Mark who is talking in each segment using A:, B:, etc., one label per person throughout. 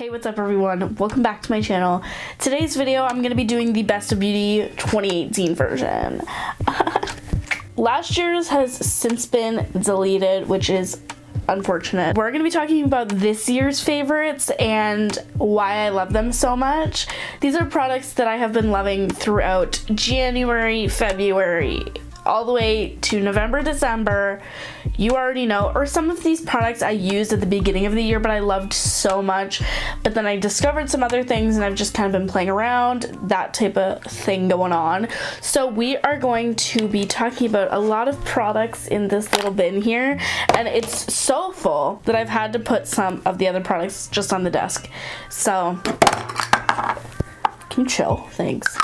A: Hey, what's up everyone? Welcome back to my channel. Today's video I'm going to be doing the Best of Beauty 2018 version. Last year's has since been deleted, which is unfortunate. We're going to be talking about this year's favorites and why I love them so much. These are products that I have been loving throughout January, February, all the way to November, December. You already know, or some of these products I used at the beginning of the year but I loved so much, but then I discovered some other things and I've just kind of been playing around, that type of thing going on. So we are going to be talking about a lot of products in this little bin here, and it's so full that I've had to put some of the other products just on the desk. So can you chill? Thanks.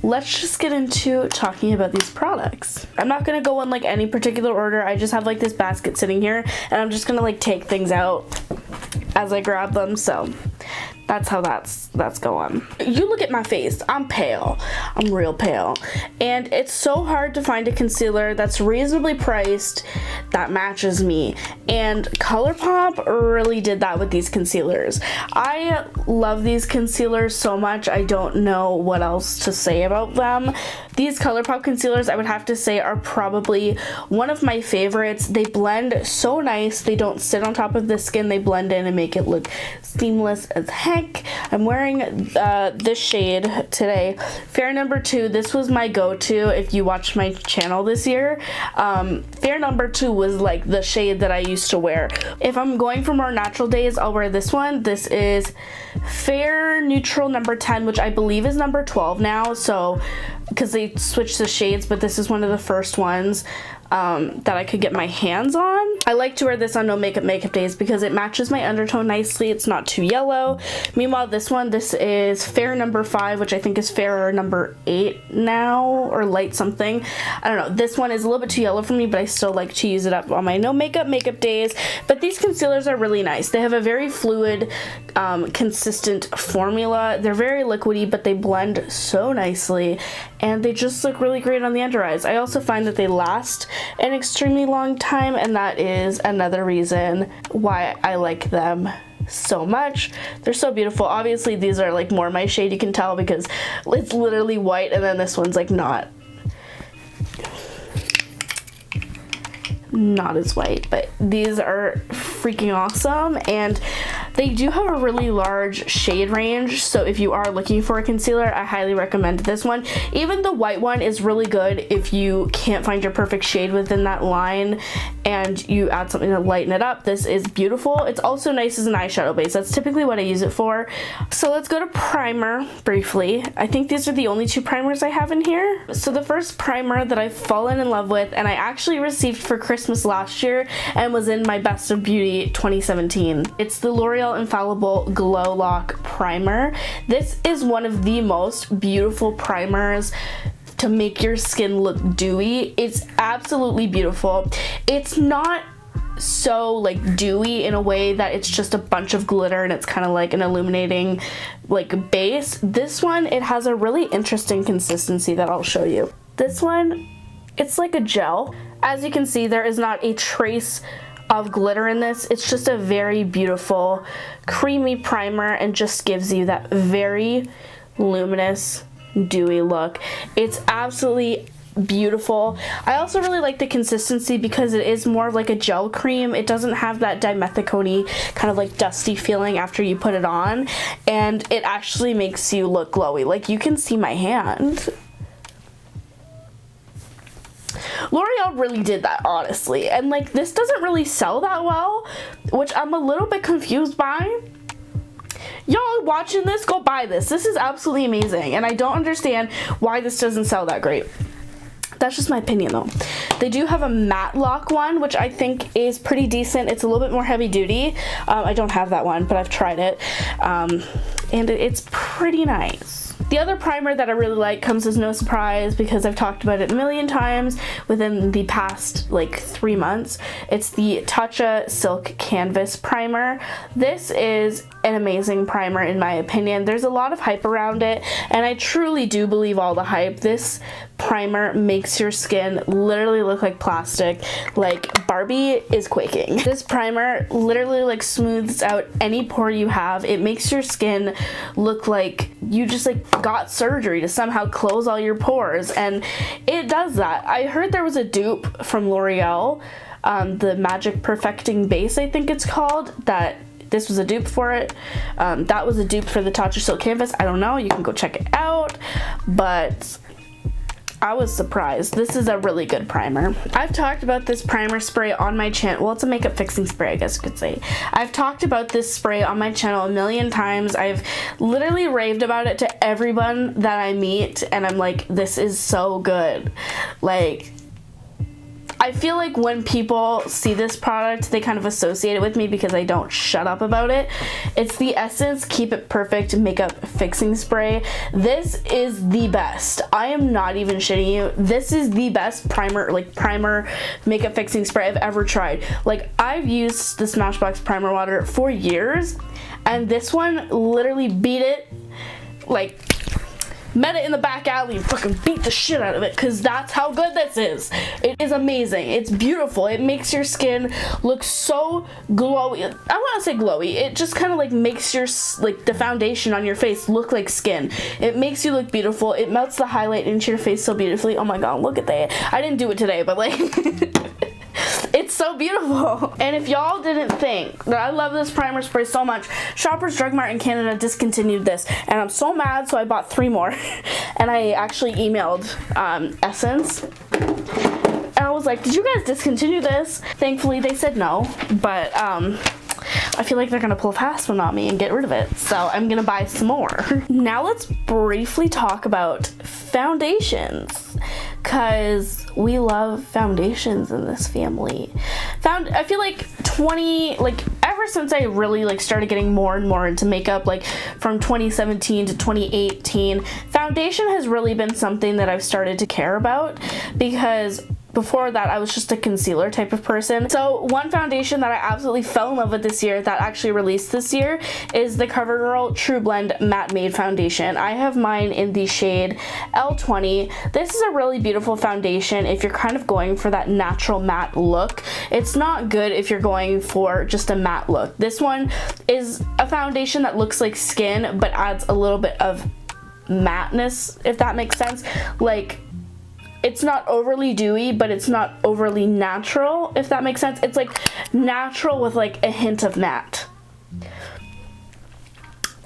A: Let's just get into talking about these products. I'm not gonna go in like any particular order. I just have like this basket sitting here and I'm just gonna like take things out as I grab them. So that's how that's going. You look at my face, I'm pale. I'm real pale. And it's so hard to find a concealer that's reasonably priced that matches me. And ColourPop really did that with these concealers. I love these concealers so much, I don't know what else to say about them. These ColourPop concealers, I would have to say, are probably one of my favorites. They blend so nice. They don't sit on top of the skin. They blend in and make it look seamless as heck. I'm wearing this shade today, Fair Number 2. This was my go-to if you watched my channel this year. Fair Number 2 was like the shade that I used to wear. If I'm going for more natural days, I'll wear this one. This is Fair Neutral number 10, which I believe is number 12 now, so because they switched the shades, but this is one of the first ones that I could get my hands on. I like to wear this on no makeup days because it matches my undertone nicely. It's not too yellow. Meanwhile, this is Fair Number 5, which I think is Fair Number 8 now, or light something. I don't know. This one is a little bit too yellow for me, but I still like to use it up on my no makeup days. But these concealers are really nice. They have a very fluid, consistent formula. They're very liquidy, but they blend so nicely, and they just look really great on the under eyes. I also find that they last an extremely long time, and that is another reason why I like them so much. They're so beautiful. Obviously these are like more my shade, you can tell, because it's literally white, and then this one's like not as white, but these are freaking awesome. And they do have a really large shade range, so if you are looking for a concealer, I highly recommend this one. Even the white one is really good if you can't find your perfect shade within that line and you add something to lighten it up. This is beautiful. It's also nice as an eyeshadow base. That's typically what I use it for. So let's go to primer briefly. I think these are the only two primers I have in here. So the first primer that I've fallen in love with, and I actually received for Christmas last year and was in my Best of Beauty 2017. It's the L'Oreal Infallible Glow Lock Primer. This is one of the most beautiful primers to make your skin look dewy. It's absolutely beautiful. It's not so like dewy in a way that it's just a bunch of glitter and it's kind of like an illuminating like base. This one, it has a really interesting consistency that I'll show you. This one, it's like a gel. As you can see, there is not a trace of glitter in this. It's just a very beautiful creamy primer and just gives you that very luminous dewy look. It's absolutely beautiful. I also really like the consistency because it is more of like a gel cream. It doesn't have that dimethicone kind of like dusty feeling after you put it on, and it actually makes you look glowy. Like you can see my hand. L'Oreal really did that, honestly, and like this doesn't really sell that well, which I'm a little bit confused by. Y'all watching this, go buy this. This is absolutely amazing, and I don't understand why this doesn't sell that great. That's just my opinion though. They do have a matte lock one, which I think is pretty decent. It's a little bit more heavy duty. I don't have that one, but I've tried it, and it's pretty nice. The other primer that I really like comes as no surprise because I've talked about it a million times within the past like 3 months. It's the Tatcha Silk Canvas Primer. This is an amazing primer in my opinion. There's a lot of hype around it, and I truly do believe all the hype. This primer makes your skin literally look like plastic. Like, Barbie is quaking. This primer literally like smooths out any pore you have. It makes your skin look like you just like got surgery to somehow close all your pores, and it does that. I heard there was a dupe from L'Oreal, the Magic Perfecting Base, I think it's called, that this was a dupe for it. That was a dupe for the Tatcha Silk Canvas. I don't know, you can go check it out, but I was surprised. This is a really good primer. I've talked about this primer spray on my channel. Well, it's a makeup fixing spray, I guess you could say. I've talked about this spray on my channel a million times. I've literally raved about it to everyone that I meet, and I'm like, this is so good. Like, I feel like when people see this product, they kind of associate it with me because I don't shut up about it. It's the Essence Keep It Perfect Makeup Fixing Spray. This is the best. I am not even shitting you. This is the best primer makeup fixing spray I've ever tried. Like, I've used the Smashbox primer water for years, and this one literally beat it. Like, met it in the back alley and fucking beat the shit out of it, because that's how good this is. It is amazing. It's beautiful. It makes your skin look so glowy. I want to say glowy. It just kind of like makes your, like, the foundation on your face look like skin. It makes you look beautiful. It melts the highlight into your face so beautifully. Oh my god, look at that. I didn't do it today, but like it's so beautiful. And if y'all didn't think that I love this primer spray so much, Shoppers Drug Mart in Canada discontinued this, and I'm so mad, so I bought 3 more. And I actually emailed Essence, and I was like, did you guys discontinue this? Thankfully they said no, but I feel like they're gonna pull a fast one on me and get rid of it, so I'm gonna buy some more. Now let's briefly talk about foundations, because we love foundations in this family. I feel like ever since I really like started getting more and more into makeup, like from 2017 to 2018, foundation has really been something that I've started to care about, because before that, I was just a concealer type of person. So one foundation that I absolutely fell in love with this year, that actually released this year, is the CoverGirl True Blend Matte Made Foundation. I have mine in the shade L20. This is a really beautiful foundation if you're kind of going for that natural matte look. It's not good if you're going for just a matte look. This one is a foundation that looks like skin, but adds a little bit of matteness, if that makes sense. Like, it's not overly dewy, but it's not overly natural, if that makes sense. It's like natural with like a hint of matte.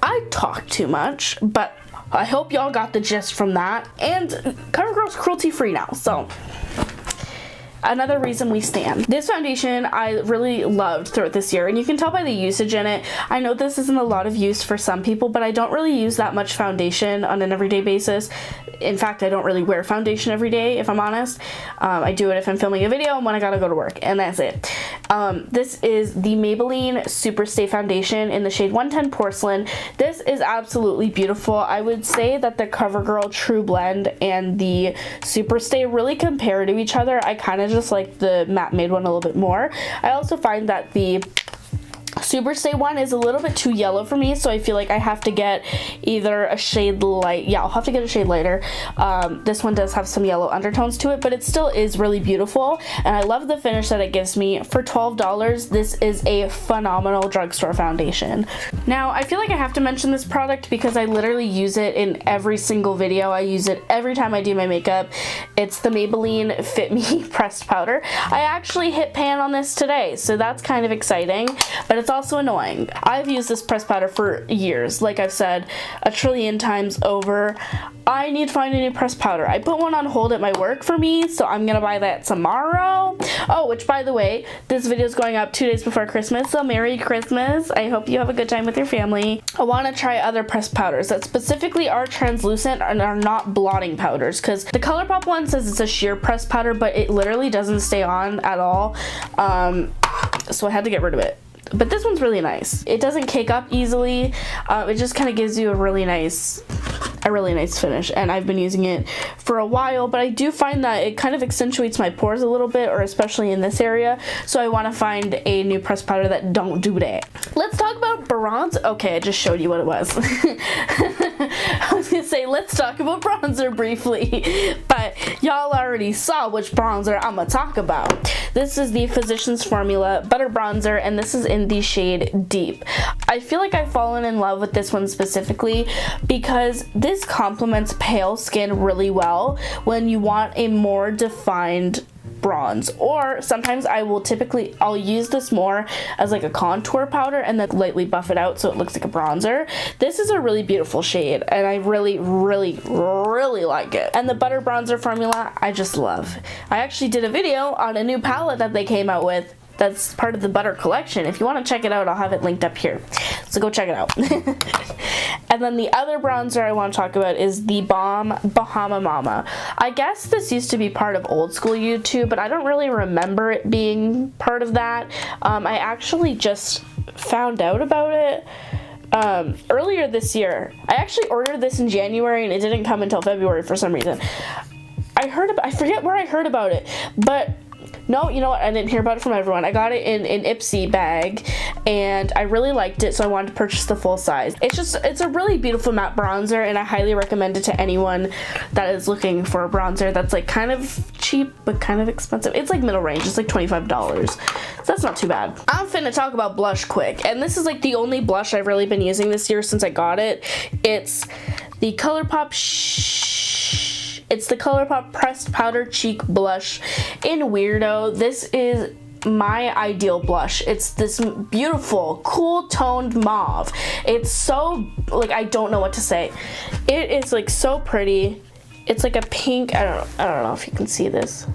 A: I talk too much, but I hope y'all got the gist from that. And CoverGirl's cruelty free now, so another reason we stand. This foundation I really loved throughout this year, and you can tell by the usage in it. I know this isn't a lot of use for some people, but I don't really use that much foundation on an everyday basis. In fact, I don't really wear foundation every day, if I'm honest. I do it if I'm filming a video and when I gotta go to work, and that's it. This is the Maybelline Superstay Foundation in the shade 110 Porcelain. This is absolutely beautiful. I would say that the CoverGirl True Blend and the Superstay really compare to each other. I kind of just like the matte made one a little bit more. I also find that the Superstay one is a little bit too yellow for me, so I feel like I have to get either a shade light. Yeah, I'll have to get a shade lighter. This one does have some yellow undertones to it, but it still is really beautiful, and I love the finish that it gives me. For $12, this is a phenomenal drugstore foundation. Now, I feel like I have to mention this product because I literally use it in every single video. I use it every time I do my makeup. It's the Maybelline Fit Me Pressed Powder. I actually hit pan on this today, so that's kind of exciting, but it's also annoying. I've used this pressed powder for years. Like I've said a trillion times over, I need to find a new pressed powder. I put one on hold at my work for me, so I'm gonna buy that tomorrow. Oh, which by the way, this video is going up 2 days before Christmas, so Merry Christmas. I hope you have a good time with your family. I want to try other pressed powders that specifically are translucent and are not blotting powders, because the ColourPop one says it's a sheer pressed powder, but it literally doesn't stay on at all. So I had to get rid of it. But this one's really nice. It doesn't cake up easily. It just kind of gives you a really nice a really nice finish, and I've been using it for a while, but I do find that it kind of accentuates my pores a little bit, or especially in this area, so I want to find a new pressed powder that don't do that. Let's talk about bronze. Okay, I just showed you what it was. I was gonna say, let's talk about bronzer briefly, but y'all already saw which bronzer I'm gonna talk about. This is the Physicians Formula Butter Bronzer, and this is in the shade Deep. I feel like I've fallen in love with this one specifically because this complements pale skin really well when you want a more defined bronze, or sometimes I'll use this more as like a contour powder and then lightly buff it out so it looks like a bronzer. This is a really beautiful shade, and I really like it. And the Butter Bronzer formula I just love. I actually did a video on a new palette that they came out with that's part of the Butter collection. If you want to check it out, I'll have it linked up here, so go check it out. And then the other bronzer I want to talk about is the Balm Bahama Mama. I guess this used to be part of old school YouTube, but I don't really remember it being part of that. I actually just found out about it earlier this year. I actually ordered this in January and it didn't come until February for some reason. I forget where I heard about it, but no, you know what? I didn't hear about it from everyone. I got it in an Ipsy bag, and I really liked it, so I wanted to purchase the full size. It's a really beautiful matte bronzer, and I highly recommend it to anyone that is looking for a bronzer that's like kind of cheap but kind of expensive. It's like middle range. It's like $25, so that's not too bad. I'm finna talk about blush quick, and this is like the only blush I've really been using this year since I got it. It's the ColourPop Pressed Powder Cheek Blush in Weirdo. This is my ideal blush. It's this beautiful, cool toned mauve. It's so, like, I don't know what to say. It is like so pretty. It's like a pink, I don't know if you can see this.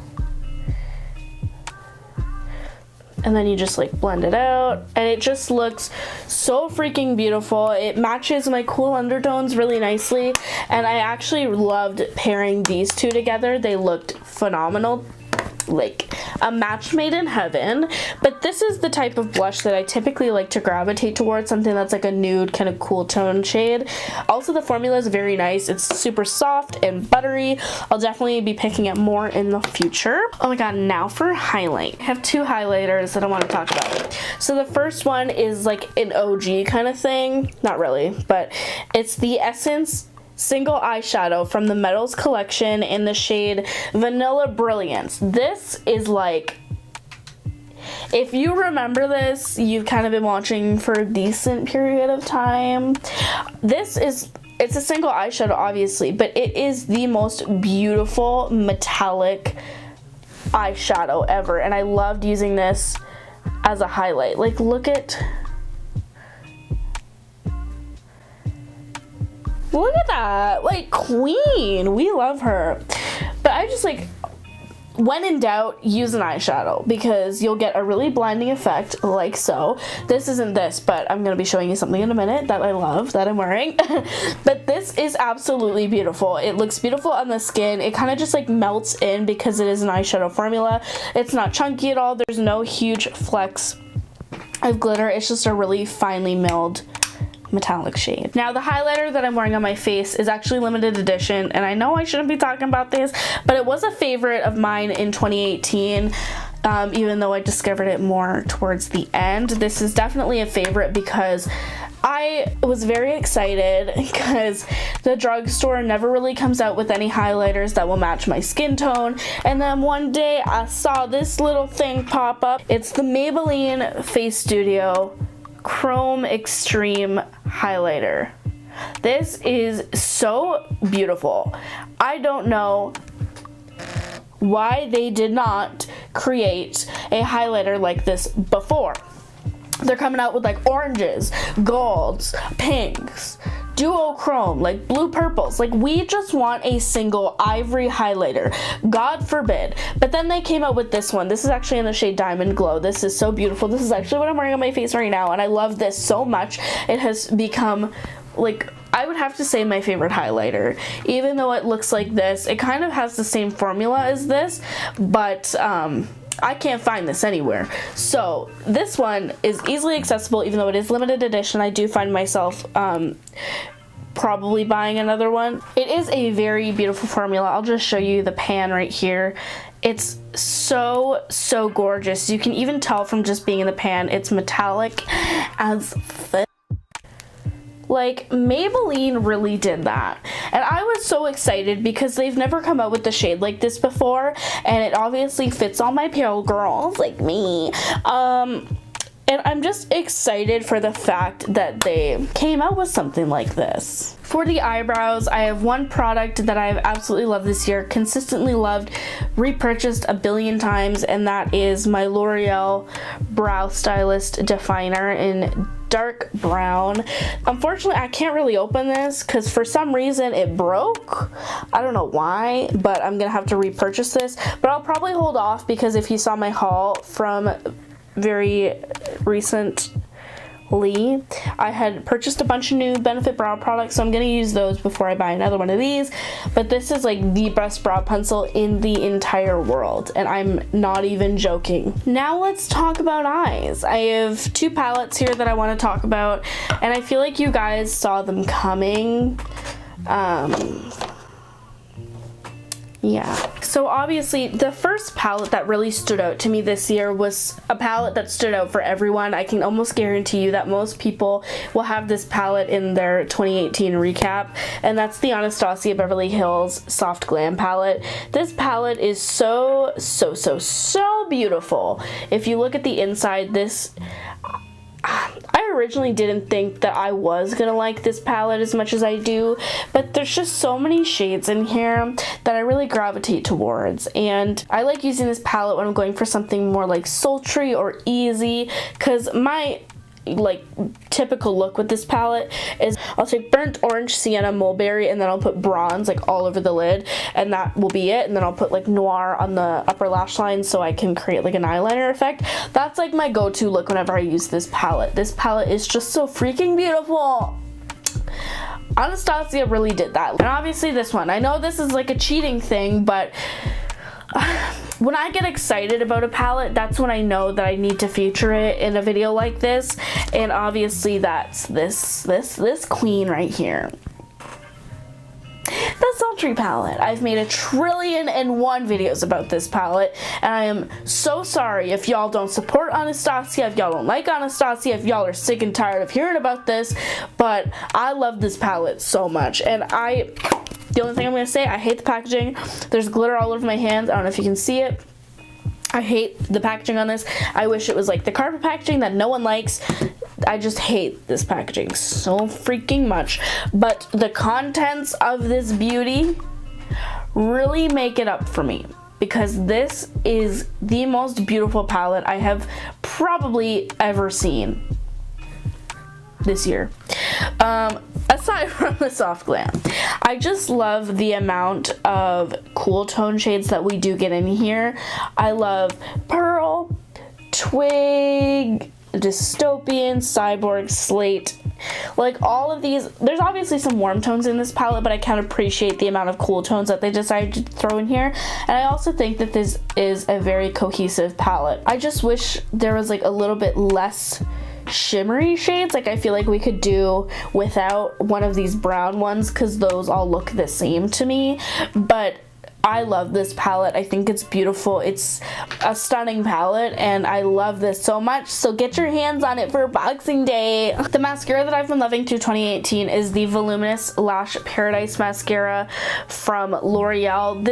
A: And then you just like blend it out, and it just looks so freaking beautiful. It matches my cool undertones really nicely, and I actually loved pairing these two together. They looked phenomenal, like a match made in heaven. But this is the type of blush that I typically like to gravitate towards, something that's like a nude kind of cool tone shade. Also, the formula is very nice. It's super soft and buttery. I'll definitely be picking it more in the future. Oh my god, now for highlight. I have two highlighters that I want to talk about. So the first one is like an OG kind of thing. Not really, but it's the Essence single eyeshadow from the Metals collection in the shade Vanilla Brilliance. This is like, if you remember this, you've kind of been watching for a decent period of time. It's a single eyeshadow, obviously, but it is the most beautiful metallic eyeshadow ever, and I loved using this as a highlight. Like, look at that, like, queen. We love her. But I just, like, when in doubt, use an eyeshadow, because you'll get a really blinding effect like so. This isn't this, but I'm gonna be showing you something in a minute that I love, that I'm wearing. But this is absolutely beautiful. It looks beautiful on the skin. It kind of just like melts in because it is an eyeshadow formula. It's not chunky at all. There's no huge flecks of glitter. It's just a really finely milled metallic shade. Now, the highlighter that I'm wearing on my face is actually limited edition, and I know I shouldn't be talking about this, but it was a favorite of mine in 2018, even though I discovered it more towards the end. This is definitely a favorite because I was very excited because the drugstore never really comes out with any highlighters that will match my skin tone, and then one day I saw this little thing pop up. It's the Maybelline Face Studio Chrome Extreme highlighter. This is so beautiful. I don't know why they did not create a highlighter like this before. They're coming out with like oranges, golds, pinks, duochrome, like blue purples. Like, we just want a single ivory highlighter, God forbid. But then they came out with this one. This is actually in the shade Diamond Glow. This is so beautiful. This is actually what I'm wearing on my face right now, and I love this so much. It has become, like, I would have to say my favorite highlighter. Even though it looks like this, it kind of has the same formula as this, but I can't find this anywhere. So this one is easily accessible, even though it is limited edition. I do find myself probably buying another one. It is a very beautiful formula. I'll just show you the pan right here. It's so gorgeous. You can even tell from just being in the pan, it's metallic as fuck. Like, Maybelline really did that. And I was so excited because they've never come out with a shade like this before, and it obviously fits all my pale girls like me. And I'm just excited for the fact that they came out with something like this. For the eyebrows, I have one product that I've absolutely loved this year, consistently loved, repurchased a billion times, and that is my L'Oreal Brow Stylist Definer in dark brown. Unfortunately, I can't really open this because for some reason it broke. I don't know why, but I'm gonna have to repurchase this. But I'll probably hold off because if you saw my haul from very recently, I had purchased a bunch of new Benefit brow products, so I'm gonna use those before I buy another one of these. But this is like the best brow pencil in the entire world, and I'm not even joking. Now let's talk about eyes. I have two palettes here that I want to talk about, and I feel like you guys saw them coming. Yeah. So obviously the first palette that really stood out to me this year was a palette that stood out for everyone. I can almost guarantee you that most people will have this palette in their 2018 recap, and that's the Anastasia Beverly Hills Soft Glam palette. This palette is so beautiful. If you look at the inside, I originally didn't think that I was gonna like this palette as much as I do, but there's just so many shades in here that I really gravitate towards, and I like using this palette when I'm going for something more like sultry or easy, because my like typical look with this palette is I'll take burnt orange, sienna, mulberry, and then I'll put bronze like all over the lid, and that will be it. And then I'll put like noir on the upper lash line so I can create like an eyeliner effect. That's like my go-to look whenever I use this palette. This palette is just so freaking beautiful. Anastasia really did that. And obviously this one, I know this is like a cheating thing, but when I get excited about a palette, that's when I know that I need to feature it in a video like this. And obviously that's this queen right here. The Sultry palette. I've made 1,000,001 videos about this palette, and I am so sorry if y'all don't support Anastasia, if y'all don't like Anastasia, if y'all are sick and tired of hearing about this, but I love this palette so much. And the only thing I'm going to say, I hate the packaging. There's glitter all over my hands. I don't know if you can see it. I hate the packaging on this. I wish it was like the carpet packaging that no one likes. I just hate this packaging so freaking much. But the contents of this beauty really make it up for me, because this is the most beautiful palette I have probably ever seen this year. Aside from the soft glam, I just love the amount of cool tone shades that we do get in here. I love Pearl, Twig, Dystopian, Cyborg, Slate. Like all of these, there's obviously some warm tones in this palette, but I can't appreciate the amount of cool tones that they decided to throw in here. And I also think that this is a very cohesive palette. I just wish there was like a little bit less shimmery shades. Like I feel like we could do without one of these brown ones because those all look the same to me. But I love this palette. I think it's beautiful. It's a stunning palette, and I love this so much. So get your hands on it for Boxing Day. The mascara that I've been loving through 2018 is the Voluminous Lash Paradise Mascara from L'Oreal.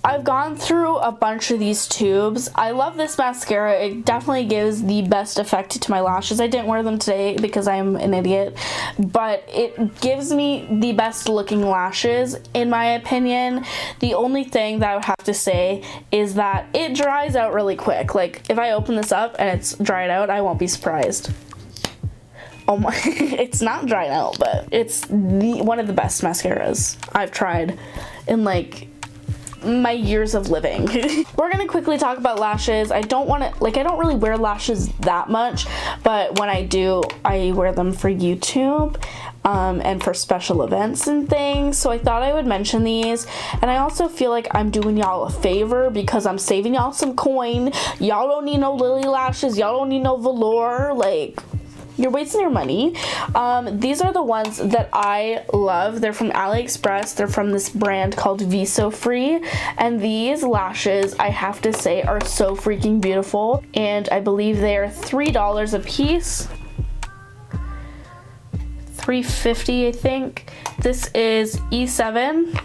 A: I've gone through a bunch of these tubes. I love this mascara. It definitely gives the best effect to my lashes. I didn't wear them today because I'm an idiot, but it gives me the best looking lashes in my opinion. The only thing that I would have to say is that it dries out really quick. Like if I open this up and it's dried out, I won't be surprised. Oh my, it's not dried out, but it's one of the best mascaras I've tried in like my years of living. We're gonna quickly talk about lashes. I don't really wear lashes that much, but when I do, I wear them for YouTube and for special events and things. So I thought I would mention these, and I also feel like I'm doing y'all a favor because I'm saving y'all some coin. Y'all don't need no lily lashes. Y'all don't need no velour. Like, you're wasting your money. These are the ones that I love. They're from AliExpress. They're from this brand called Viso Free, and these lashes, I have to say, are so freaking beautiful, and I believe they are $3 a piece. $3.50, I think. This is E7.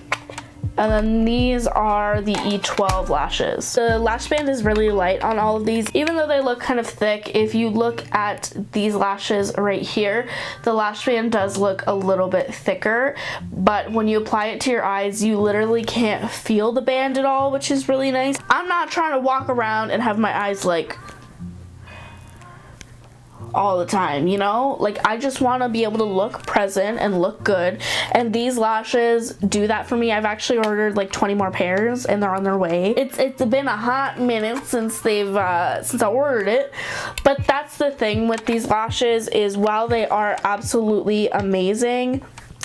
A: And then these are the E12 lashes. The lash band is really light on all of these, even though they look kind of thick. If you look at these lashes right here, the lash band does look a little bit thicker, but when you apply it to your eyes, you literally can't feel the band at all, which is really nice. I'm not trying to walk around and have my eyes like all the time, you know? Like, I just want to be able to look present and look good, and these lashes do that for me. I've actually ordered like 20 more pairs and they're on their way. It's been a hot minute since since I ordered it, but that's the thing with these lashes, is while they are absolutely amazing,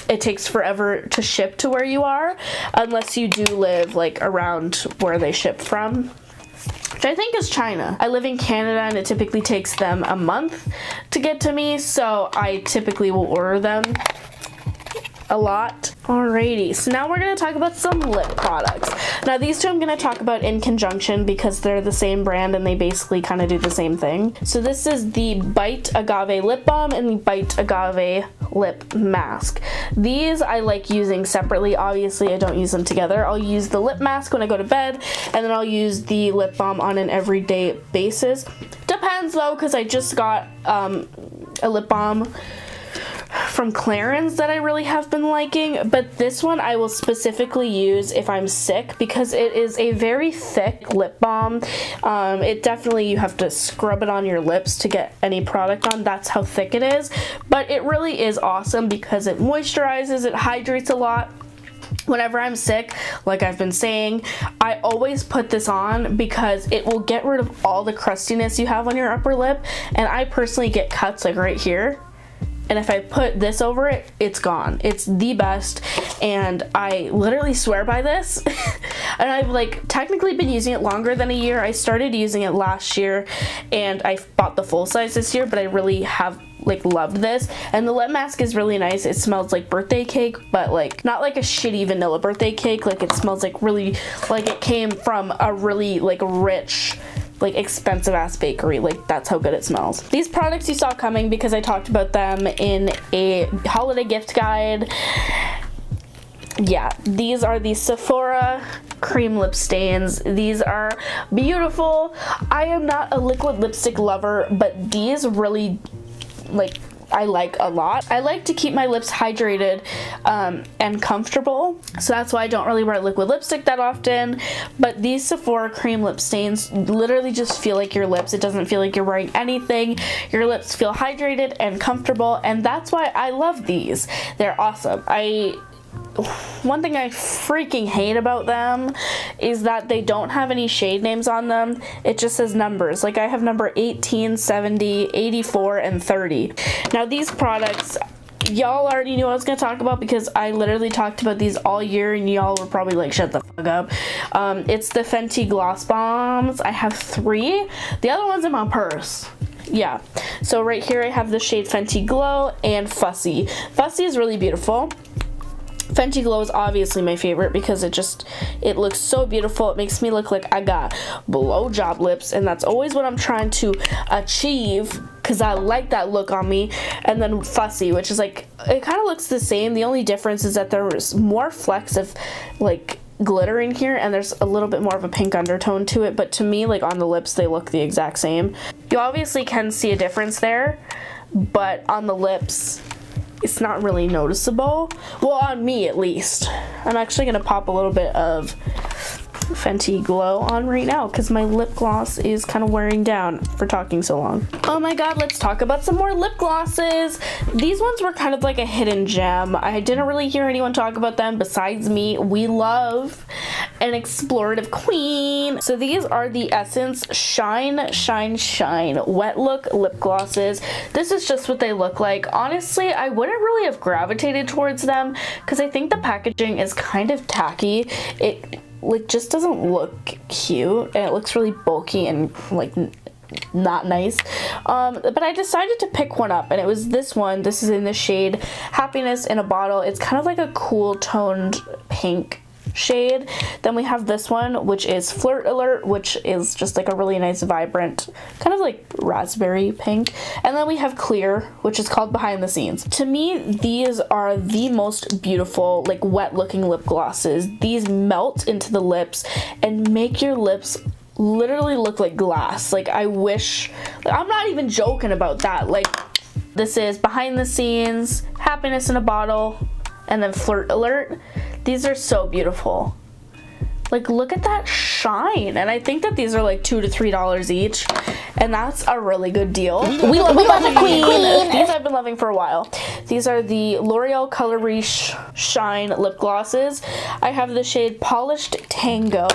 A: it takes forever to ship to where you are, unless you do live like around where they ship from, which I think is China. I live in Canada and it typically takes them a month to get to me, so I typically will order them a lot. Alrighty, so now we're going to talk about some lip products. Now these two I'm going to talk about in conjunction because they're the same brand and they basically kind of do the same thing. So this is the Bite Agave Lip Balm and the Bite Agave Lip Mask. These I like using separately. Obviously I don't use them together. I'll use the lip mask when I go to bed, and then I'll use the lip balm on an everyday basis. Depends though, because I just got a lip balm from Clarins that I really have been liking, but this one I will specifically use if I'm sick because it is a very thick lip balm. It definitely, you have to scrub it on your lips to get any product on. That's how thick it is, but it really is awesome because it moisturizes, it hydrates a lot. Whenever I'm sick, like I've been saying, I always put this on because it will get rid of all the crustiness you have on your upper lip, and I personally get cuts like right here. And if I put this over it, it's gone. It's the best, and I literally swear by this. And I've like technically been using it longer than a year. I started using it last year, and I bought the full size this year, but I really have like loved this. And the lip mask is really nice. It smells like birthday cake, but like not like a shitty vanilla birthday cake. Like it smells like really, like it came from a really like rich, like expensive ass bakery. Like that's how good it smells. These products you saw coming because I talked about them in a holiday gift guide. Yeah, these are the Sephora cream lip stains. These are beautiful. I am not a liquid lipstick lover, but these really I like a lot. I like to keep my lips hydrated and comfortable, so that's why I don't really wear liquid lipstick that often. But these Sephora cream lip stains literally just feel like your lips. It doesn't feel like you're wearing anything. Your lips feel hydrated and comfortable, and that's why I love these. They're awesome. One thing I freaking hate about them is that they don't have any shade names on them. It just says numbers. Like I have number 18, 70, 84, and 30. Now these products, y'all already knew I was going to talk about because I literally talked about these all year and y'all were probably like, shut the fuck up. It's the Fenty Gloss Bombs. I have 3. The other one's in my purse. Yeah, so right here I have the shade Fenty Glow and Fussy. Fussy is really beautiful. Fenty Glow is obviously my favorite because it looks so beautiful. It makes me look like I got blowjob lips, and that's always what I'm trying to achieve because I like that look on me. And then Fussy, which is like, it kind of looks the same. The only difference is that there's more flecks of like glitter in here, and there's a little bit more of a pink undertone to it, but to me, like on the lips, they look the exact same. You obviously can see a difference there, but on the lips, it's not really noticeable. Well, on me at least. I'm actually gonna pop a little bit of Fenty Glow on right now because my lip gloss is kind of wearing down for talking so long. Oh my god, let's talk about some more lip glosses. These ones were kind of like a hidden gem. I didn't really hear anyone talk about them besides me. We love an explorative queen. So these are the Essence Shine Shine Shine Wet Look lip glosses. This is just what they look like. Honestly, I wouldn't really have gravitated towards them because I think the packaging is kind of tacky. It like just doesn't look cute, and it looks really bulky and like not nice. But I decided to pick one up, and it was this one. This is in the shade Happiness in a Bottle. It's kind of like a cool toned pink shade. Then we have this one, which is Flirt Alert, which is just like a really nice vibrant kind of like raspberry pink. And then we have Clear, which is called Behind the Scenes. To me, these are the most beautiful, like wet looking lip glosses. These melt into the lips and make your lips literally look like glass. Like I wish, like, I'm not even joking about that. Like, this is Behind the Scenes, Happiness in a Bottle, and then Flirt Alert. These are so beautiful. Like, look at that shine. And I think that these are like $2 to $3 each, and that's a really good deal. We love a queen. These I've been loving for a while. These are the L'Oreal Color Riche Shine lip glosses. I have the shade Polished Tango,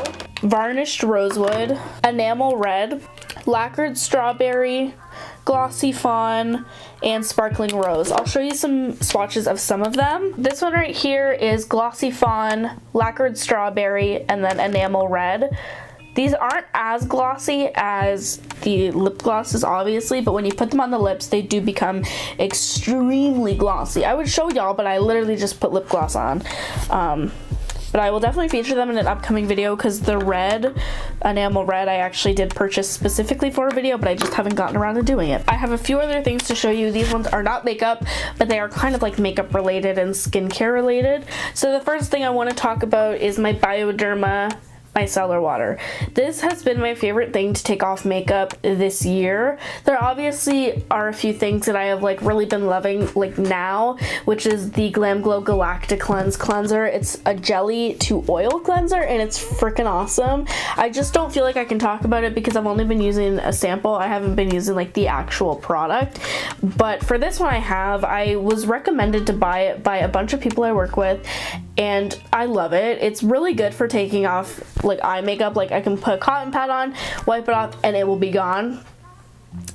A: Varnished Rosewood, Enamel Red, Lacquered Strawberry, Glossy Fawn, and Sparkling Rose. I'll show you some swatches of some of them. This one right here is Glossy Fawn, Lacquered Strawberry, and then Enamel Red. These aren't as glossy as the lip glosses, obviously, but when you put them on the lips, they do become extremely glossy. I would show y'all, but I literally just put lip gloss on. But I will definitely feature them in an upcoming video, because the red, Enamel Red, I actually did purchase specifically for a video, but I just haven't gotten around to doing it. I have a few other things to show you. These ones are not makeup, but they are kind of like makeup related and skincare related. So the first thing I want to talk about is my Bioderma micellar water. This has been my favorite thing to take off makeup this year. There obviously are a few things that I have like really been loving like now, which is the Glam Glow Galactic Cleanse Cleanser. It's a jelly to oil cleanser, and it's freaking awesome. I just don't feel like I can talk about it because I've only been using a sample. I haven't been using like the actual product, but for this one I was recommended to buy it by a bunch of people I work with, and I love it. It's really good for taking off like eye makeup. Like I can put a cotton pad on, wipe it off, and it will be gone.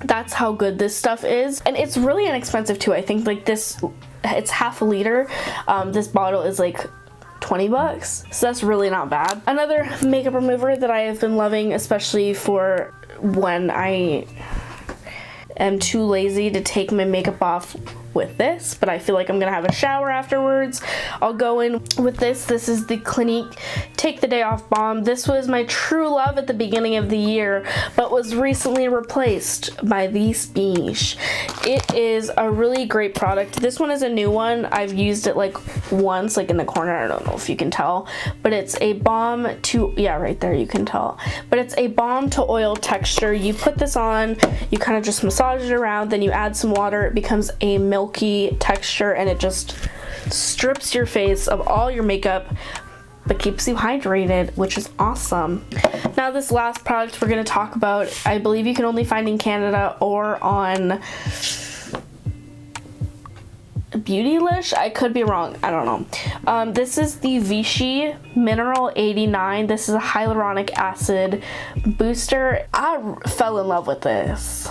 A: That's how good this stuff is, and it's really inexpensive too. I think like this, it's half a liter. This bottle is like 20 bucks, so that's really not bad. Another makeup remover that I have been loving, especially for when I am too lazy to take my makeup off with this, but I feel like I'm gonna have a shower afterwards, I'll go in with this. This is the Clinique Take the Day Off Balm. This was my true love at the beginning of the year, but was recently replaced by the Spiche. It is a really great product. This one is a new one. I've used it like once, like in the corner. I don't know if you can tell, but it's a balm to, yeah, right there you can tell, but it's a balm to oil texture. You put this on, you kind of just massage it around, then you add some water, it becomes a milky texture, and it just strips your face of all your makeup but keeps you hydrated, which is awesome. Now this last product we're going to talk about, I believe you can only find in Canada or on Beautylish. I could be wrong, I don't know. This is the Vichy Mineral 89. This is a hyaluronic acid booster. I fell in love with this,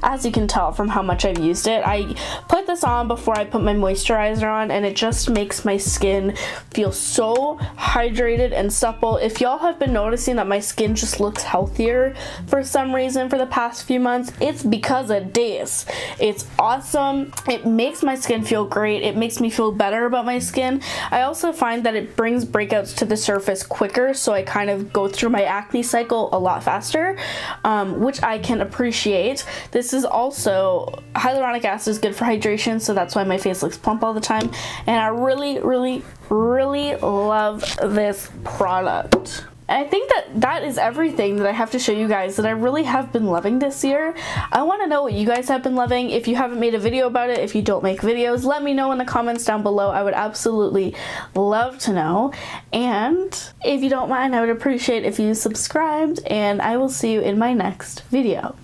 A: as you can tell from how much I've used it. I put this on before I put my moisturizer on, and it just makes my skin feel so hydrated and supple. If y'all have been noticing that my skin just looks healthier for some reason for the past few months, it's because of this. It's awesome. It makes my skin feel great. It makes me feel better about my skin. I also find that it brings breakouts to the surface quicker, so I kind of go through my acne cycle a lot faster, which I can appreciate. This is also, hyaluronic acid is good for hydration, so that's why my face looks plump all the time, and I really, really, really love this product. And I think that is everything that I have to show you guys that I really have been loving this year. I want to know what you guys have been loving. If you haven't made a video about it, if you don't make videos, let me know in the comments down below. I would absolutely love to know. And if you don't mind, I would appreciate if you subscribed, and I will see you in my next video.